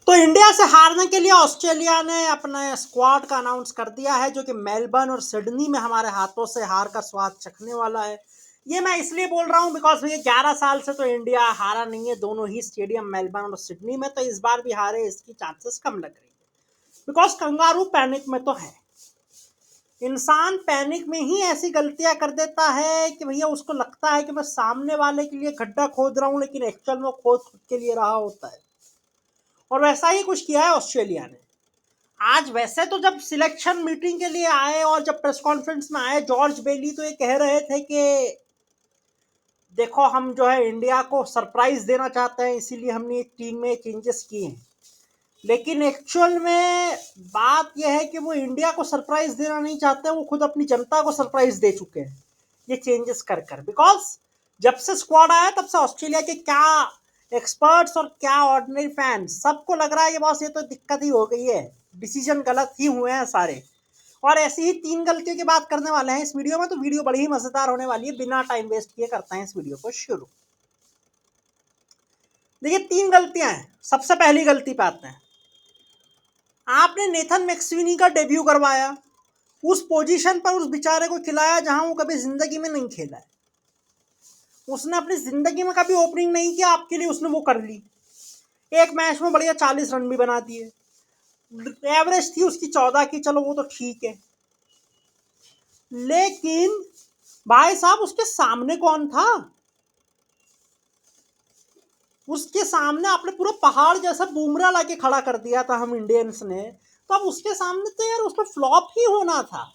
तो इंडिया से हारने के लिए ऑस्ट्रेलिया ने अपने स्क्वाड का अनाउंस कर दिया है, जो कि मेलबर्न और सिडनी में हमारे हाथों से हार का स्वाद चखने वाला है। ये मैं इसलिए बोल रहा हूँ बिकॉज ये 11 साल से तो इंडिया हारा नहीं है, दोनों ही स्टेडियम मेलबर्न और सिडनी में। तो इस बार भी हारे इसकी चांसेस कम लग रही है, बिकॉज कंगारू पैनिक में तो है। इंसान पैनिक में ही ऐसी गलतियां कर देता है कि भैया उसको लगता है कि मैं सामने वाले के लिए गड्ढा खोद रहा हूं, लेकिन एक्चुअल में खोद खुद के लिए रहा होता है। और वैसा ही कुछ किया है ऑस्ट्रेलिया ने। आज वैसे तो जब सिलेक्शन मीटिंग के लिए आए और जब प्रेस कॉन्फ्रेंस में आए जॉर्ज बेली, तो ये कह रहे थे कि देखो हम जो है इंडिया को सरप्राइज देना चाहते हैं, इसीलिए हमने टीम में चेंजेस किए हैं। लेकिन एक्चुअल में बात यह है कि वो इंडिया को सरप्राइज देना नहीं चाहते, वो खुद अपनी जनता को सरप्राइज दे चुके हैं ये चेंजेस कर कर। बिकॉज जब से स्क्वाड आया तब से ऑस्ट्रेलिया के क्या एक्सपर्ट्स और क्या ऑर्डिनरी फैंस, सबको लग रहा है ये बॉस ये तो दिक्कत ही हो गई है, डिसीजन गलत ही हुए हैं सारे। और ऐसी ही 3 गलतियों की बात करने वाले हैं इस वीडियो में, तो वीडियो बड़ी ही मजेदार होने वाली है। बिना टाइम वेस्ट किए करते हैं इस वीडियो को शुरू। देखिए 3 गलतियां हैं। सबसे पहली गलती पे आते हैं। आपने नेथन मैक्सवेनी का डेब्यू करवाया, उस पोजीशन पर उस बेचारे को खिलाया जहां वो कभी जिंदगी में नहीं खेला है। उसने अपनी जिंदगी में कभी ओपनिंग नहीं किया, आपके लिए उसने वो कर ली। एक मैच में बढ़िया 40 रन भी बना दिए। एवरेज थी उसकी 14 की, चलो वो तो ठीक है। लेकिन भाई साहब उसके सामने कौन था? उसके सामने आपने पूरा पहाड़ जैसा बुमराह लाके खड़ा कर दिया था हम इंडियंस ने। तो अब उसके सामने तो यार उसको फ्लॉप ही होना था।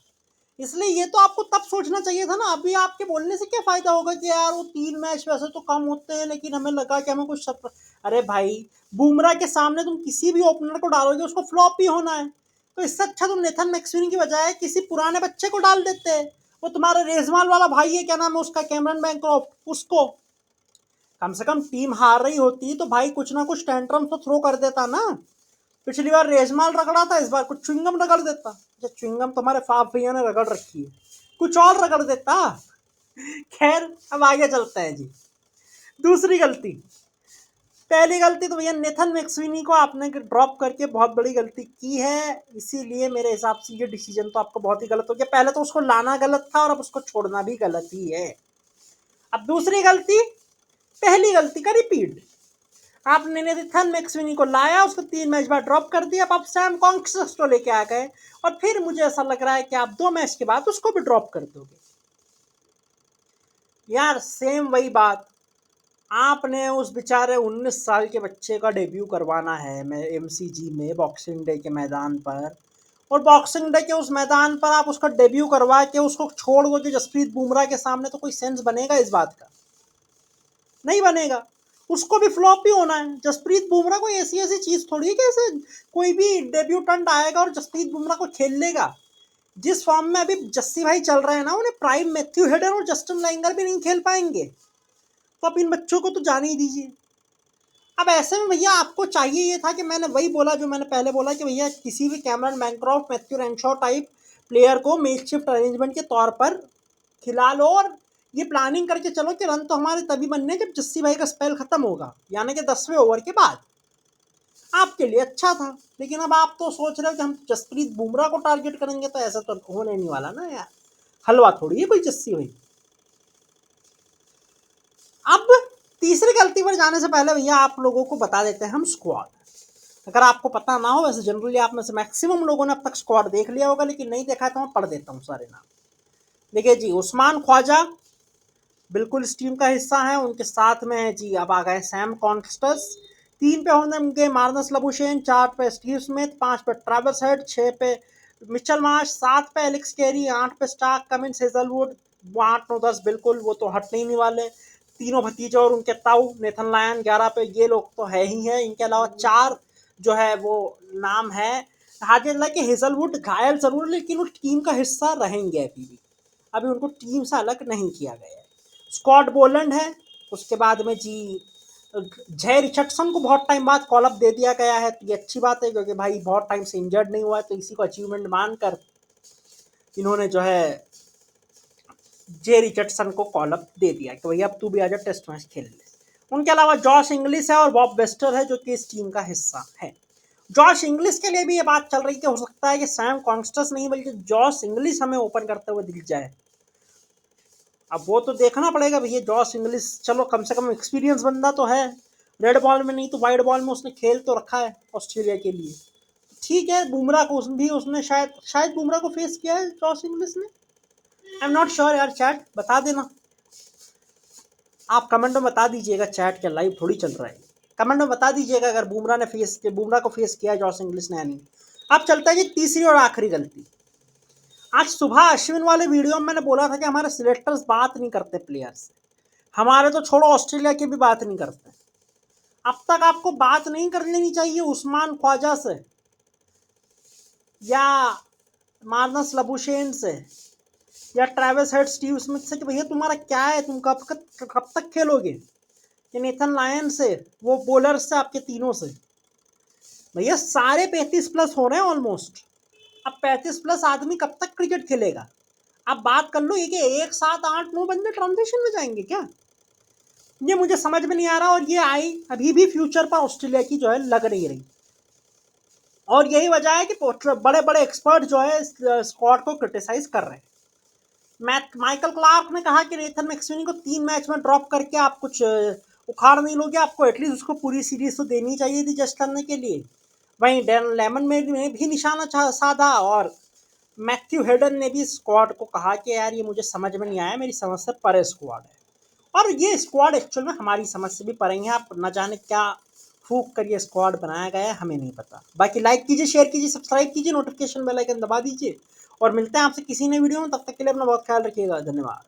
इसलिए ये तो आपको तब सोचना चाहिए था ना। अभी आपके बोलने से क्या फायदा होगा कि यार वो 3 मैच वैसे तो कम होते हैं, लेकिन हमें लगा कि हमें कुछ अरे भाई, बुमराह के सामने तुम किसी भी ओपनर को डालोगे उसको फ्लॉप ही होना है। तो इससे अच्छा तुम नेथन मैक्सवेनी की बजाय किसी पुराने बच्चे को डाल देते। वो तुम्हारा रेजमाल वाला भाई है, क्या नाम है उसका, कैमरन बैंक्रॉफ्ट, उसको। कम से कम टीम हार रही होती तो भाई कुछ ना कुछ टेंट्रम तो थ्रो कर देता ना। पिछली बार रेजमाल रगड़ा था, इस बार कुछ च्युइंगम रगड़ देता। च्युइंगम तुम्हारे फाफ भैया ने रगड़ रखी है, कुछ और रगड़ देता। खैर अब आगे चलते हैं जी। दूसरी गलती। पहली गलती तो भैया नेथन मैक्सवेनी को आपने ड्रॉप करके बहुत बड़ी गलती की है, इसीलिए मेरे हिसाब से ये डिसीजन तो आपका बहुत ही गलत हो गया। पहले तो उसको लाना गलत था और अब उसको छोड़ना भी गलत ही है। अब दूसरी गलती, पहली गलती का रिपीट। आपने नेथन मैक्सवेनी को लाया, उसको 3 मैच बाद ड्रॉप कर दिया, अब आप सैम कॉन्गसेस को लेके आ गए और फिर मुझे ऐसा लग रहा है कि आप 2 मैच के बाद उसको भी ड्रॉप कर दोगे। यार सेम वही बात। आपने उस बेचारे 19 साल के बच्चे का डेब्यू करवाना है एमसीजी में बॉक्सिंग डे के मैदान पर, और बॉक्सिंग डे के उस मैदान पर आप उसका डेब्यू करवा के उसको छोड़ दोगे जसप्रीत बुमराह के सामने, तो कोई सेंस बनेगा इस बात का? नहीं बनेगा। उसको भी फ्लॉप ही होना है। जसप्रीत बुमराह कोई ऐसी ऐसी चीज थोड़ी है कि ऐसे कोई भी डेब्यूटेंट आएगा और जसप्रीत बुमराह को खेल लेगा। जिस फॉर्म में अभी जस्सी भाई चल रहे हैं ना, उन्हें प्राइम मैथ्यू हेडन और जस्टिन लैंगर भी नहीं खेल पाएंगे। तो अब इन बच्चों को तो जाने ही दीजिए। अब ऐसे में भैया आपको चाहिए ये था कि मैंने वही बोला जो मैंने पहले बोला कि भैया किसी भी Cameron Bancroft, Matthew Renshaw type player को मेक शिफ्ट अरेंजमेंट के तौर पर खिला लो, और ये प्लानिंग करके चलो कि रन तो हमारे तभी बनने जब जस्सी भाई का स्पेल खत्म होगा, यानी कि 10वें ओवर के बाद। आपके लिए अच्छा था। लेकिन अब आप तो सोच रहे हो कि हम जसप्रीत बुमराह को टारगेट करेंगे, तो ऐसा तो होने नहीं वाला ना यार। हलवा थोड़ी है कोई जस्सी भाई। अब तीसरी गलती पर जाने से पहले भैया आप लोगों को बता देते हैं हम स्क्वाड। अगर आपको पता ना हो, वैसे जनरली आप में से मैक्सिमम लोगों ने अब तक स्क्वाड देख लिया होगा, लेकिन नहीं देखा है तो मैं पढ़ देता हूँ सारे नाम। देखिए जी, उस्मान ख्वाजा बिल्कुल इस टीम का हिस्सा है। उनके साथ में है जी, अब आ गए सैम कॉन्स्टस। 3 पे होंगे मार्नस लबुशेन, 4 पे स्टीव स्मिथ, 5 पे ट्रेविस हेड, 6 पे मिचेल मार्श, 7 पे एलेक्स कैरी, 8 पे स्टार्क कमिंस हेजलवुड। 8 9 10 बिल्कुल वो तो हटने ही नहीं वाले। तीनों भतीजे और उनके ताऊ नेथन लायन 11 पे, ये लोग तो है ही है। इनके अलावा 4 जो है वो नाम है। हाजिर कि हेजलवुड घायल जरूर, लेकिन वो टीम का हिस्सा रहेंगे अभी भी। अभी उनको टीम से अलग नहीं किया गया है। स्कॉट बोलैंड है। उसके बाद में जी जय रिचर्डसन को बहुत टाइम बाद कॉल अप दे दिया गया है, तो ये अच्छी बात है क्योंकि भाई बहुत टाइम से इंजर्ड नहीं हुआ है, तो इसी को अचीवमेंट मानकर इन्होंने जो है जे रिचर्डसन को कॉल अप दे दिया कि भैया अब तू भी आजा टेस्ट मैच खेल ले। उनके अलावा जॉश इंग्लिश है और बॉब वेस्टर है जो कि इस टीम का हिस्सा है। जॉश इंग्लिश के लिए भी ये बात चल रही कि हो सकता है कि सैम कॉन्स्टस नहीं बल्कि जॉश इंग्लिश हमें ओपन करते हुए दिख जाए। अब वो तो देखना पड़ेगा भैया, जॉश इंग्लिश चलो कम से कम एक्सपीरियंस बंदा तो है, रेड बॉल में नहीं तो वाइट बॉल में उसने खेल तो रखा है ऑस्ट्रेलिया के लिए। ठीक है, बुमराह को भी उसने शायद शायद बुमराह को फेस किया है जॉश इंग्लिश ने, आई एम नॉट श्योर यार, चैट बता देना, आप कमेंट में बता दीजिएगा, चैट क्या लाइव थोड़ी चल रहा है, कमेंट में बता दीजिएगा अगर बुमराह को फेस किया है जॉश इंग्लिश ने या नहीं। अब चलता है जी तीसरी और आखिरी गलती। आज सुबह अश्विन वाले वीडियो में मैंने बोला था कि हमारे सिलेक्टर्स बात नहीं करते प्लेयर से, हमारे तो छोड़ो ऑस्ट्रेलिया की भी बात नहीं करते। अब तक आपको बात नहीं कर लेनी चाहिए उस्मान ख्वाजा से या मार्नस लबुशेन से या ट्रेविस हेड, स्टीव स्मिथ से कि भैया तुम्हारा क्या है, तुम कब तक खेलोगे, या नेथन लायन से, वो बॉलर्स से आपके तीनों से। भैया सारे 35+ हो रहे हैं ऑलमोस्ट, अब 35+ आदमी कब तक क्रिकेट खेलेगा। आप बात कर लो ये कि 1 7 8 9 बंदे ट्रांजिशन में जाएंगे क्या, ये मुझे समझ में नहीं आ रहा। और ये आई अभी भी फ्यूचर पर ऑस्ट्रेलिया की जो है लग नहीं रही, और यही वजह है कि बड़े बड़े एक्सपर्ट जो है स्क्वाड को क्रिटिसाइज कर रहे हैं। माइकल क्लार्क ने कहा कि नेथन मैक्सवेनी को 3 मैच में ड्रॉप करके आप कुछ उखाड़ नहीं लोगे, आपको एटलीस्ट उसको पूरी सीरीज तो देनी चाहिए थी जज करने के लिए। वहीं डैन लेमन में भी निशाना साधा, और मैथ्यू हेडन ने भी स्क्वाड को कहा कि यार ये मुझे समझ में नहीं आया, मेरी समझ से परे स्क्वाड है। और ये स्क्वाड एक्चुअल में हमारी समझ से भी परे है, आप न जाने क्या फूक कर ये स्क्वाड बनाया गया है, हमें नहीं पता। बाकी लाइक कीजिए, शेयर कीजिए, सब्सक्राइब कीजिए, नोटिफिकेशन बेल आइकन दबा दीजिए, और मिलते हैं आपसे किसी नए वीडियो में, तब तक के लिए अपना बहुत ख्याल रखिएगा, धन्यवाद।